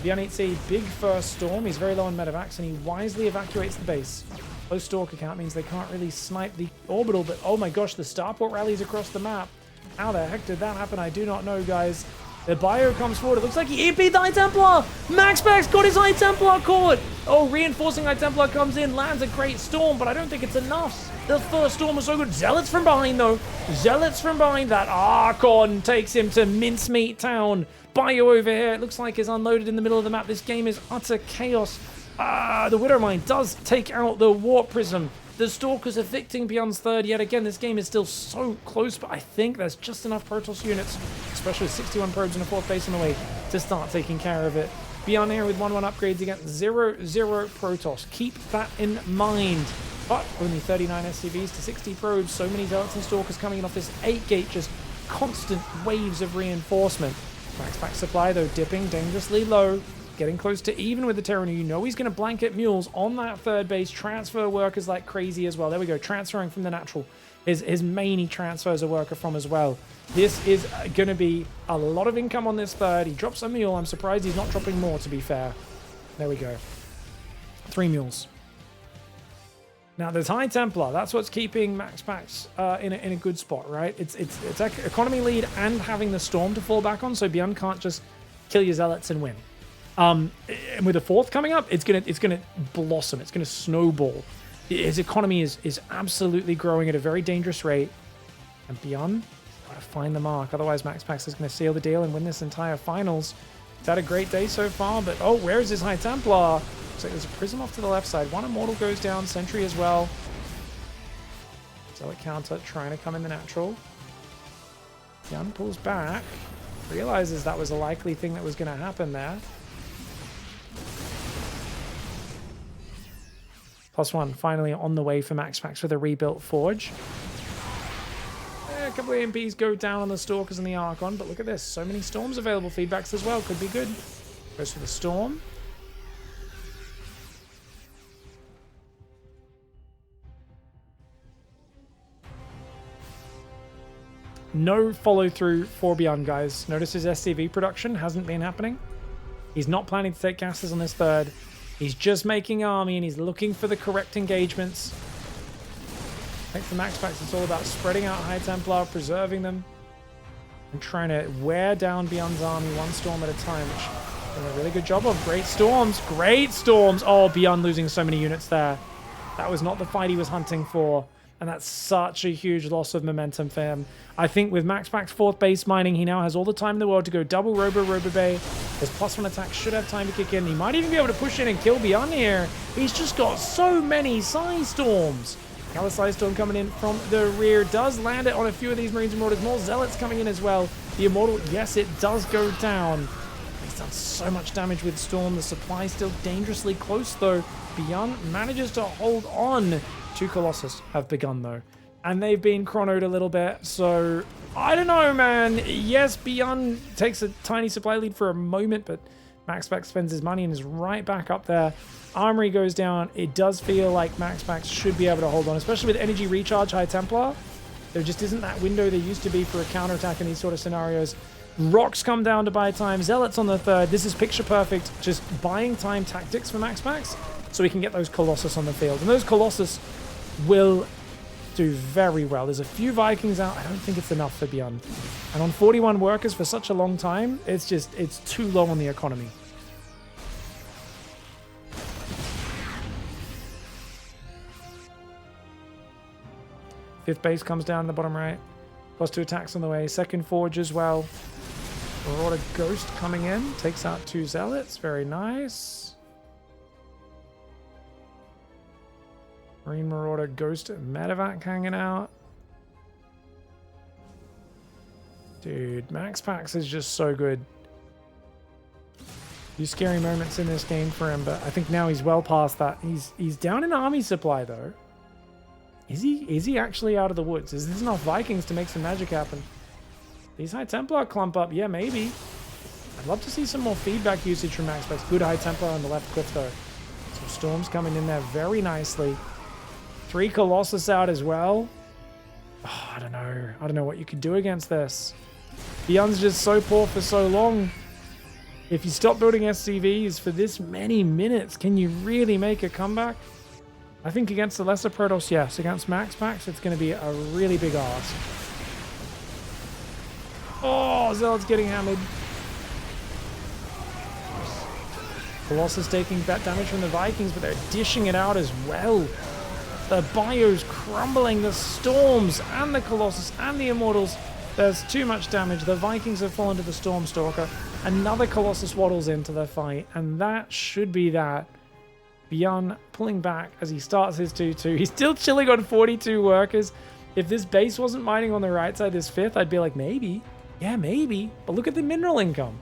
BYUN eats a big first Storm. He's very low on medevacs, and he wisely evacuates the base. Low Stalker count means they can't really snipe the orbital, but oh my gosh, the Starport rallies across the map. How the heck did that happen? I do not know, guys. The Bio comes forward. It looks like he beat the High Templar. MAXPAX got his High Templar caught. Oh, reinforcing High Templar comes in, lands a great Storm, but I don't think it's enough. The first Storm was so good. Zealots from behind, though. Zealots from behind. That Archon takes him to Mincemeat Town. Bio over here. It looks like is unloaded in the middle of the map. This game is utter chaos. The Widow Mine does take out the Warp Prism. The Stalker's evicting BYUN's third. Yet again, this game is still so close, but I think there's just enough Protoss units, especially with 61 probes and a 4th base on the way, to start taking care of it. BYUN here with 1-1 upgrades against 0-0 Protoss. Keep that in mind. But only 39 SCVs to 60 probes. So many Zealots and Stalkers coming in off this 8-gate, just constant waves of reinforcement. MAXPAX supply, though, dipping dangerously low. Getting close to even with the Terran. You know he's going to blanket mules on that third base. Transfer workers like crazy as well. There we go. Transferring from the natural. His main he transfers a worker from as well. This is going to be a lot of income on this third. He drops a mule. I'm surprised he's not dropping more, to be fair. There we go. 3 mules. Now, there's High Templar. That's what's keeping MAXPAX in a good spot, right? It's economy lead and having the Storm to fall back on, so BYUN can't just kill your Zealots and win. And with the 4th coming up, it's gonna blossom. It's gonna snowball. His economy is absolutely growing at a very dangerous rate. And BYUN gotta find the mark. Otherwise, MAXPAX is gonna seal the deal and win this entire finals. He's had a great day so far, but oh, where is his High Templar? Looks like there's a Prism off to the left side. 1 Immortal goes down. Sentry as well. Zealot counter trying to come in the natural. BYUN pulls back. Realizes that was a likely thing that was going to happen there. +1 finally on the way for MAXPAX with a rebuilt Forge. A couple of AMPs go down on the Stalkers and the Archon, but look at this. So many Storms available. Feedbacks as well. Could be good. Goes for the Storm. No follow-through for BYUN, guys. Notice his SCV production hasn't been happening. He's not planning to take gases on this third. He's just making army, and he's looking for the correct engagements. I think for MAXPAX, it's all about spreading out High Templar, preserving them, and trying to wear down BYUN's army 1 Storm at a time, which they're doing a really good job of. Great Storms! Great Storms! Oh, BYUN losing so many units there. That was not the fight he was hunting for. And that's such a huge loss of momentum for him. I think with MAXPAX 4th base mining, he now has all the time in the world to go double Robo Bay. His +1 attack should have time to kick in. He might even be able to push in and kill BYUN here. He's just got so many Psy Storms. Gala Psy Storm coming in from the rear. Does land it on a few of these Marines and Marauders. More Zealots coming in as well. The Immortal, yes, it does go down. He's done so much damage with Storm. The supply still dangerously close, though. BYUN manages to hold on. 2 Colossus have begun, though. And they've been chronoed a little bit, so I don't know, man. Yes, BYUN takes a tiny supply lead for a moment, but MAXPAX spends his money and is right back up there. Armory goes down. It does feel like MAXPAX should be able to hold on, especially with energy recharge High Templar. There just isn't that window there used to be for a counterattack in these sort of scenarios. Rocks come down to buy time. Zealots on the third. This is picture perfect. Just buying time tactics for MAXPAX so we can get those Colossus on the field. And those Colossus will do very well. There's a few Vikings out. I don't think it's enough for BYUN. And on 41 workers for such a long time, it's too low on the economy. Fifth base comes down in the bottom right. +2 attacks on the way. Second forge as well. Marauder Ghost coming in. Takes out 2 Zealots. Very nice. Marine Marauder Ghost and Medevac hanging out. Dude, MAXPAX is just so good. Few scary moments in this game for him, but I think now he's well past that. He's down in army supply though. Is he actually out of the woods? Is this enough Vikings to make some magic happen? These High Templar clump up. Yeah, maybe. I'd love to see some more feedback usage from MAXPAX. Good High Templar on the left cliff though. Some Storms coming in there very nicely. 3 Colossus out as well. Oh, I don't know. I don't know what you could do against this. BYUN's just so poor for so long. If you stop building SCVs for this many minutes, can you really make a comeback? I think against the lesser Protoss, yes. Against MAXPAX, it's going to be a really big ask. Oh, Zealot's getting hammered. Colossus taking that damage from the Vikings, but they're dishing it out as well. The Bio's crumbling, the Storms and the Colossus and the Immortals. There's too much damage. The Vikings have fallen to the Stormstalker. Another Colossus waddles into the fight, and that should be that. BYUN pulling back as he starts his 2-2. He's still chilling on 42 workers. If this base wasn't mining on the right side, this 5th, I'd be like, maybe. Yeah, maybe. But look at the mineral income.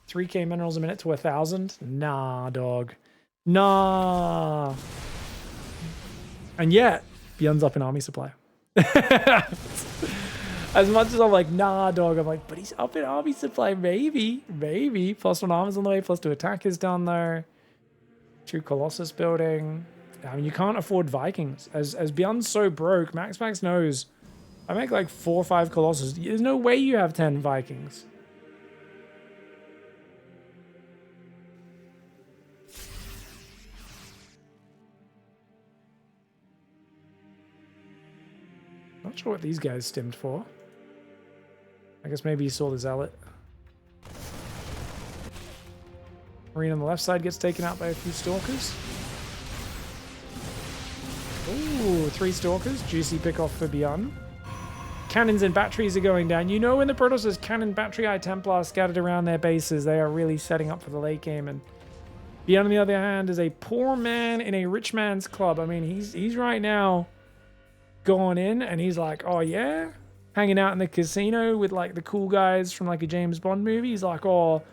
3k minerals a minute to 1,000? Nah, dog. Nah. And yet, BYUN's up in army supply. As much as I'm like, nah, dog, I'm like, but he's up in army supply, maybe. Maybe. +1 armors on the way, +2 attack is down there. 2 Colossus building. I mean, you can't afford Vikings. As BYUN's so broke, MAXPAX knows, I make like 4 or 5 Colossus. There's no way you have 10 Vikings. Not sure what these guys stimmed for. I guess maybe he saw the Zealot. Marine on the left side gets taken out by a few Stalkers. Ooh, 3 Stalkers. Juicy pick off for BYUN. Cannons and batteries are going down. You know when the Protoss has cannon, battery, High Templar scattered around their bases, they are really setting up for the late game. And BYUN, on the other hand, is a poor man in a rich man's club. I mean, he's right now going in and he's like, oh yeah? Hanging out in the casino with like the cool guys from like a James Bond movie. He's like, oh,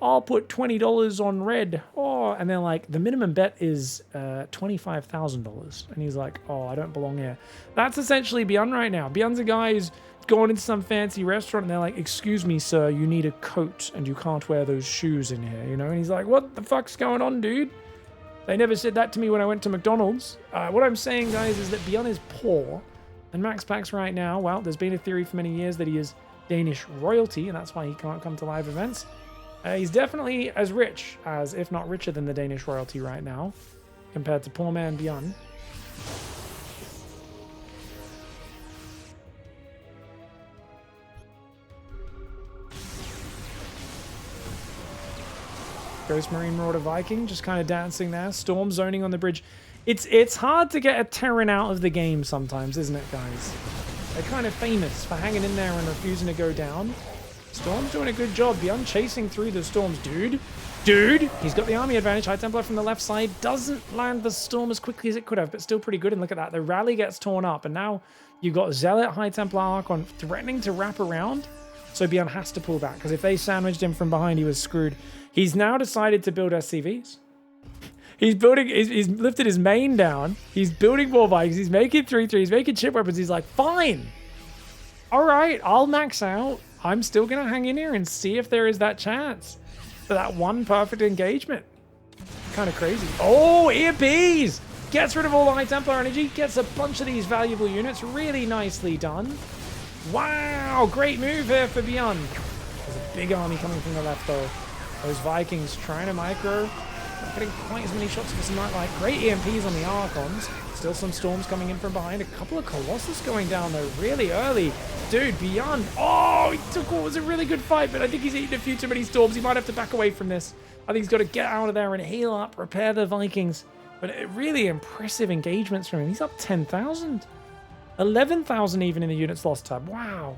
I'll put $20 on red. Oh, and then like the minimum bet is $25,000. And he's like, oh, I don't belong here. That's essentially BYUN right now. BYUN's a guy who's going into some fancy restaurant and they're like, excuse me, sir, you need a coat and you can't wear those shoes in here, you know? And he's like, what the fuck's going on, dude? They never said that to me when I went to McDonald's. What I'm saying, guys, is that BYUN is poor. And MAXPAX right now, well, there's been a theory for many years that he is Danish royalty, and that's why he can't come to live events. He's definitely as rich as, if not richer than the Danish royalty right now, compared to poor man BYUN. Ghost Marine Marauder Viking just kind of dancing there. Storm zoning on the bridge. It's hard to get a Terran out of the game sometimes, isn't it, guys? They're kind of famous for hanging in there and refusing to go down. Storm's doing a good job. BYUN chasing through the Storms. Dude, he's got the army advantage. High Templar from the left side doesn't land the Storm as quickly as it could have, but still pretty good. And look at that. The rally gets torn up. And now you've got Zealot, High Templar Archon threatening to wrap around. So BYUN has to pull back, because if they sandwiched him from behind, he was screwed. He's now decided to build SCVs. He's lifted his main down. He's building more Vikings. He's making 3-3. He's making chip weapons. He's like, fine. All right, I'll max out. I'm still going to hang in here and see if there is that chance for that one perfect engagement. Kind of crazy. Oh, EMPs! Gets rid of all the High Templar energy. Gets a bunch of these valuable units. Really nicely done. Wow, great move here for BYUN. There's a big army coming from the left, though. Those Vikings trying to micro. Not getting quite as many shots as some Nightlight. Great EMPs on the Archons. Still some Storms coming in from behind. A couple of Colossus going down, though, really early. Dude, BYUN. Oh, he took what was a really good fight, but I think he's eaten a few too many Storms. He might have to back away from this. I think he's got to get out of there and heal up, repair the Vikings. But really impressive engagements from him. He's up 10,000. 11,000 even in the units lost tab. Wow.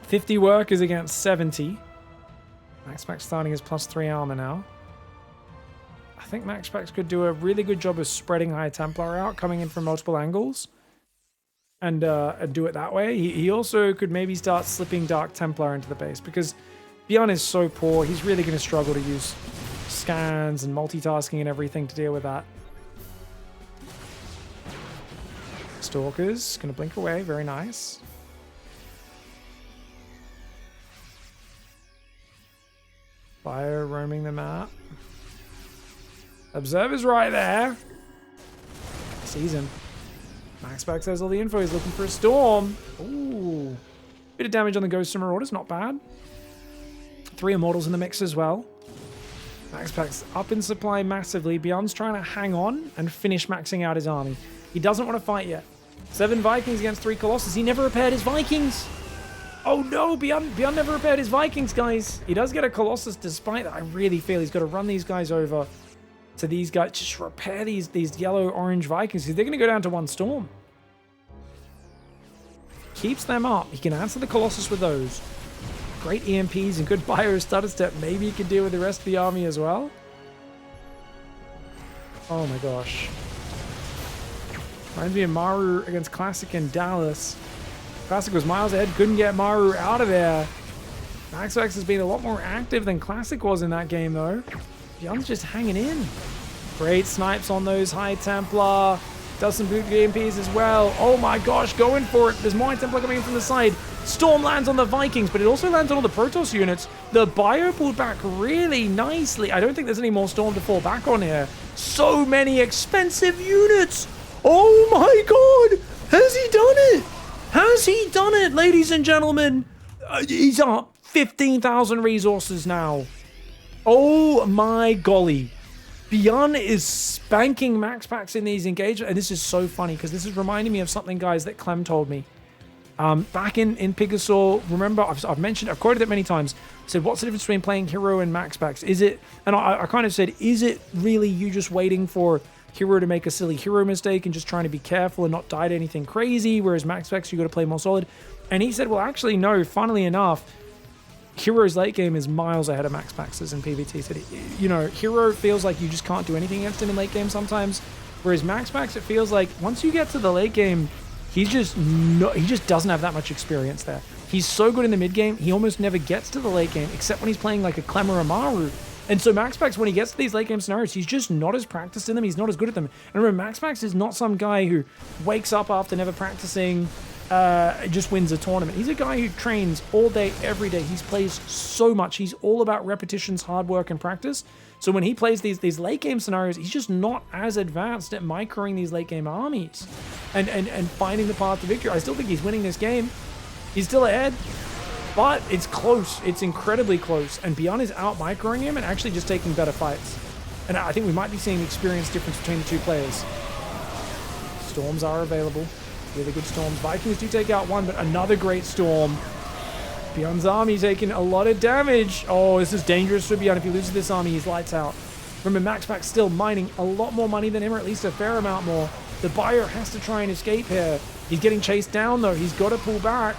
$50 workers against 70. MAXPAX starting his +3 armor now. I think MAXPAX could do a really good job of spreading High Templar out, coming in from multiple angles. And do it that way. He also could maybe start slipping Dark Templar into the base, because BYUN is so poor. He's really going to struggle to use scans and multitasking and everything to deal with that. Stalkers going to blink away. Very nice. Fire roaming the map. Observer's right there. Sees him. MAXPAX has all the info. He's looking for a Storm. Ooh. Bit of damage on the Ghost of Marauders. Not bad. 3 Immortals in the mix as well. MAXPAX up in supply massively. BYUN's trying to hang on and finish maxing out his army. He doesn't want to fight yet. 7 Vikings against 3 Colossus. He never repaired his Vikings. Oh no, BYUN never repaired his Vikings, guys. He does get a Colossus despite that. I really feel he's got to run these guys over to these guys. Just repair these yellow-orange Vikings, because they're going to go down to 1 Storm. Keeps them up. He can answer the Colossus with those. Great EMPs and good bio stutter step. Maybe he can deal with the rest of the army as well. Oh my gosh. Reminds me of Maru against Classic in Dallas. Classic was miles ahead, couldn't get Maru out of there. MAXPAX has been a lot more active than Classic was in that game, though. BYUN's just hanging in. Great snipes on those High Templar. Does some boot EMPs as well. Oh my gosh, going for it. There's more High Templar coming in from the side. Storm lands on the Vikings, but it also lands on all the Protoss units. The bio pulled back really nicely. I don't think there's any more Storm to fall back on here. So many expensive units. Oh my god. Has he done it? Has he done it, ladies and gentlemen? He's up 15,000 resources now. Oh my golly. BYUN is spanking MAXPAX in these engagements. And this is so funny, because this is reminding me of something, guys, that Clem told me. Back in Pigosaur, remember, I've quoted it many times. I said, what's the difference between playing Hero and MAXPAX? Is it, and I kind of said, is it really you just waiting for Hero to make a silly Hero mistake and just trying to be careful and not die to anything crazy, whereas MAXPAX, you got to play more solid? And he said, well, actually, no, funnily enough, Hero's late game is miles ahead of MAXPAX's in PvT. He said, you know, Hero feels like you just can't do anything against him in late game sometimes, whereas MAXPAX, it feels like once you get to the late game, he just doesn't have that much experience there. He's so good in the mid game, he almost never gets to the late game, except when he's playing like a Clem or a Maru. And so MAXPAX, when he gets to these late game scenarios, he's just not as practiced in them. He's not as good at them. And remember, MAXPAX is not some guy who wakes up after never practicing, just wins a tournament. He's a guy who trains all day, every day. He plays so much. He's all about repetitions, hard work, and practice. So when he plays these late game scenarios, he's just not as advanced at microing these late game armies and finding the path to victory. I still think he's winning this game. He's still ahead. But it's close. It's incredibly close. And BYUN is out microing him and actually just taking better fights. And I think we might be seeing the experience difference between the two players. Storms are available. Really good Storms. Vikings do take out 1, but another great Storm. BYUN's army taking a lot of damage. Oh, this is dangerous for BYUN. If he loses this army, he's lights out. Remember, MAXPAX still mining a lot more money than him, or at least a fair amount more. The buyer has to try and escape here. He's getting chased down, though. He's got to pull back.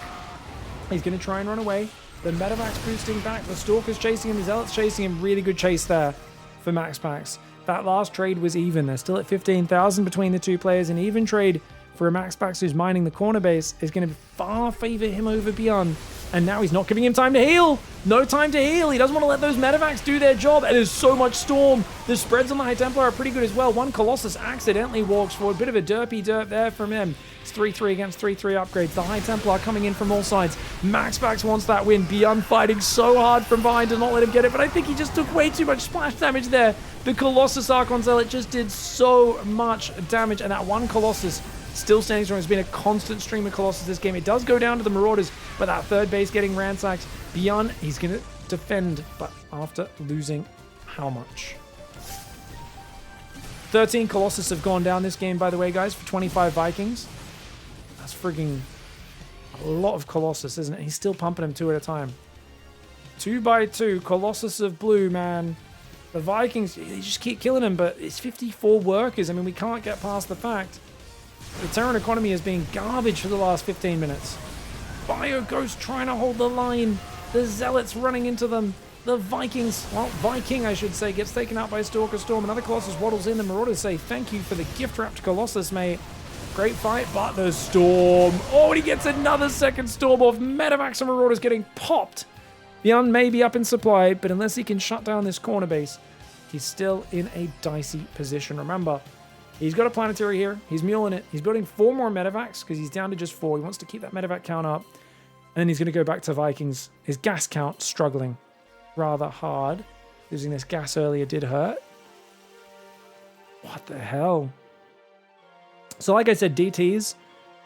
He's going to try and run away. The Metavax boosting back. The Stalker's chasing him. The Zealot's chasing him. Really good chase there for MAXPAX. That last trade was even. They're still at 15,000 between the two players. An even trade for a MAXPAX who's mining the corner base is going to far favor him over BYUN. And now he's not giving him time to heal. No time to heal. He doesn't want to let those medevacs do their job. And there's so much Storm. The spreads on the High Templar are pretty good as well. One Colossus accidentally walks forward. Bit of a derpy derp there from him. It's 3-3 against 3-3 upgrades. The High Templar coming in from all sides. MAXPAX wants that win. BYUN fighting so hard from behind to not let him get it. But I think he just took way too much splash damage there. The Colossus Archon Zealot just did so much damage. And that one Colossus still standing strong. It's been a constant stream of Colossus this game. It does go down to the Marauders, but that third base getting ransacked. BYUN, he's going to defend, but after losing how much? 13 Colossus have gone down this game, by the way, guys, for 25 Vikings. That's frigging a lot of Colossus, isn't it? He's still pumping them 2 at a time. 2 by 2, Colossus of blue, man. The Vikings, they just keep killing him, but it's 54 workers. I mean, we can't get past the fact the Terran economy has been garbage for the last 15 minutes. Bio Ghost trying to hold the line. The Zealots running into them. The Vikings, well, Viking I should say, gets taken out by Stalker Storm. Another Colossus waddles in. The Marauders say, thank you for the gift-wrapped Colossus, mate. Great fight, but the Storm. Oh, and he gets another second Storm off. Medevacs and Marauders getting popped. BYUN may be up in supply, but unless he can shut down this corner base, he's still in a dicey position. Remember, he's got a planetary here. He's muling it. He's building 4 more medevacs because he's down to just 4. He wants to keep that medevac count up. And then he's going to go back to Vikings. His gas count struggling rather hard. Losing this gas earlier did hurt. What the hell? So like I said, DTs.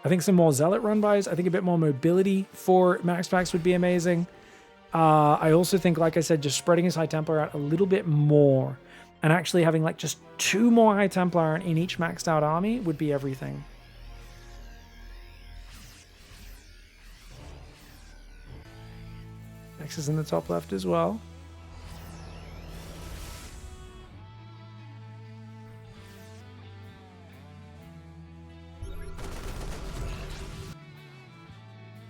I think some more Zealot run-bys. I think a bit more mobility for MAXPAX would be amazing. I also think, like I said, just spreading his High Templar out a little bit more. And actually having like just 2 more High Templar in each maxed out army would be everything. X is in the top left as well.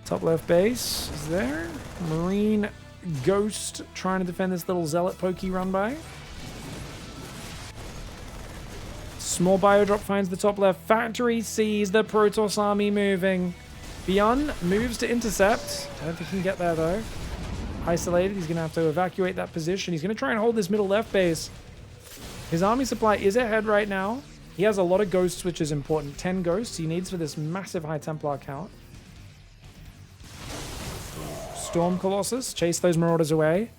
Top left base is there. Marine Ghost trying to defend this little Zealot pokey run by. Small biodrop finds the top left. Factory sees the Protoss army moving. BYUN moves to intercept. I don't think he can get there though. Isolated. He's going to have to evacuate that position. He's going to try and hold this middle left base. His army supply is ahead right now. He has a lot of ghosts, which is important. 10 ghosts he needs for this massive High Templar count. Storm Colossus. Chase those Marauders away.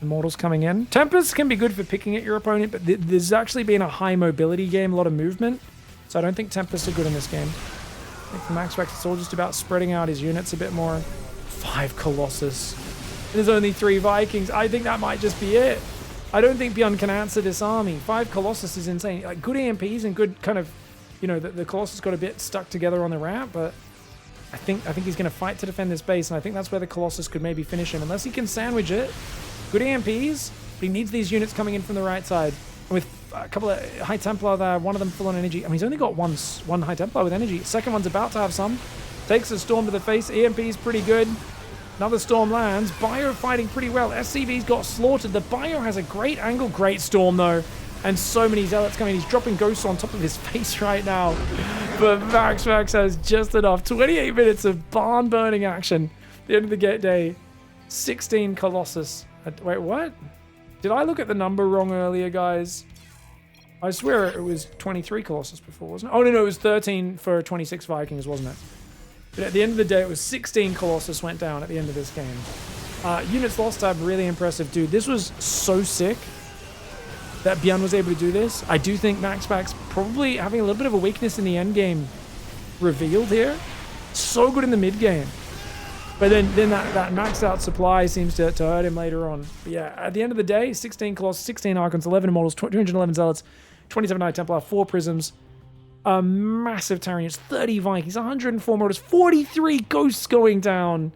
Immortals coming in. Tempest can be good for picking at your opponent, but there's actually been a high mobility game, a lot of movement. So I don't think Tempests are good in this game. I think for MAXPAX, it's all just about spreading out his units a bit more. 5 Colossus. There's only 3 Vikings. I think that might just be it. I don't think BYUN can answer this army. 5 Colossus is insane. Like, good EMPs and good kind of, you know, the Colossus got a bit stuck together on the ramp, but I think he's going to fight to defend this base, and I think that's where the Colossus could maybe finish him, unless he can sandwich it. Good EMPs, but he needs these units coming in from the right side. And with a couple of High Templar there, one of them full on energy. I mean, he's only got one High Templar with energy. Second one's about to have some. Takes a Storm to the face. EMP's pretty good. Another Storm lands. Bio fighting pretty well. SCV's got slaughtered. The Bio has a great angle. Great Storm, though. And so many Zealots coming. He's dropping Ghosts on top of his face right now. But MAXPAX has just enough. 28 minutes of barn-burning action. At the end of the day, 16 Colossus. Wait, what? Did I look at the number wrong earlier, guys? I swear it was 23 Colossus before, wasn't it? Oh, no, it was 13 for 26 Vikings, wasn't it? But at the end of the day, it was 16 Colossus went down at the end of this game. Units lost tab, really impressive, dude. This was so sick that BYUN was able to do this. I do think MAXPAX probably having a little bit of a weakness in the end game revealed here. So good in the mid game. But then that maxed out supply seems to hurt him later on. But yeah, at the end of the day, 16 Colossus, 16 Archons, 11 Immortals, 211 Zealots, 27 High Templar, 4 Prisms, a massive Terran units, 30 Vikings, 104 Marauders, 43 Ghosts going down.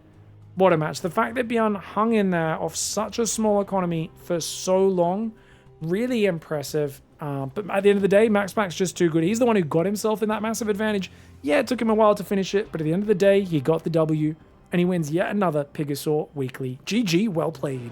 What a match. The fact that BYUN hung in there off such a small economy for so long, really impressive. But at the end of the day, MAXPAX just too good. He's the one who got himself in that massive advantage. Yeah, it took him a while to finish it, but at the end of the day, he got the W. And he wins yet another Pigosaur Weekly. GG, well played.